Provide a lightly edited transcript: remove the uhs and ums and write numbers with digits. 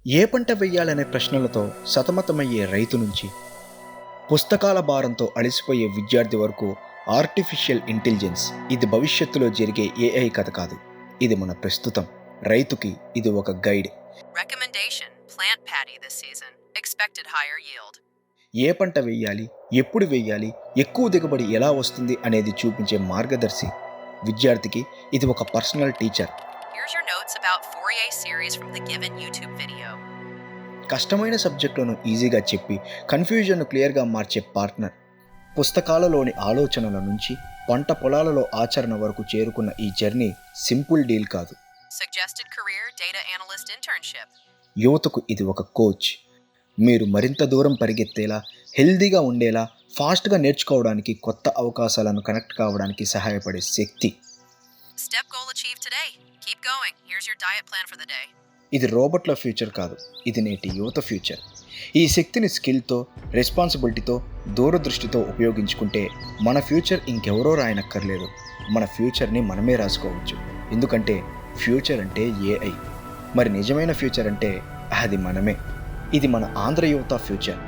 ఏ పంట వెయ్యాలనే ప్రశ్నలతో సతమతమయ్యే రైతు నుంచి పుస్తకాల భారంతో అలసిపోయే విద్యార్థి వరకు ఆర్టిఫిషియల్ ఇంటెలిజెన్స్ ఇది భవిష్యత్తులో జరిగే ఏఐ కథ కాదు. ఇది మన ప్రస్తుతం రైతుకి ఇది ఒక guide. Recommendation: plant paddy this season. Expected higher yield. ఏ పంట వెయ్యాలి, ఎప్పుడు వెయ్యాలి, ఎక్కువ దిగుబడి ఎలా వస్తుంది అనేది చూపించే మార్గదర్శి. విద్యార్థికి ఇది ఒక personal teacher. Here's your notes about Fourier series from the given YouTube video. కష్టమైన సబ్జెక్టులను ఈజీగా చెప్పి కన్ఫ్యూజన్ను క్లియర్గా మార్చే పార్ట్నర్. పుస్తకాలలోని ఆలోచనల నుంచి పంట పొలాలలో ఆచరణ వరకు చేరుకున్న ఈ జర్నీ సింపుల్ డీల్ కాదు. Suggested career data analyst internship. యువతకు ఇది ఒక కోచ్. మీరు మరింత దూరం పరిగెత్తేలా, హెల్దీగా ఉండేలా, ఫాస్ట్గా నేర్చుకోవడానికి, కొత్త అవకాశాలను కనెక్ట్ కావడానికి సహాయపడే శక్తి. Step goal achieved today. Keep going. Here's your diet plan for the day. ఇది రోబోట్ల ఫ్యూచర్ కాదు, ఇది నేటి యువత ఫ్యూచర్. ఈ శక్తిని స్కిల్తో, రెస్పాన్సిబిలిటీతో, దూరదృష్టితో ఉపయోగించుకుంటే మన ఫ్యూచర్ ఇంకెవరో రాయనక్కర్లేదు. మన ఫ్యూచర్ని మనమే రాసుకోవచ్చు. ఎందుకంటే ఫ్యూచర్ అంటే ఏఐ. మరి నిజమైన ఫ్యూచర్ అంటే అది మనమే. ఇది మన ఆంధ్ర యువత ఫ్యూచర్.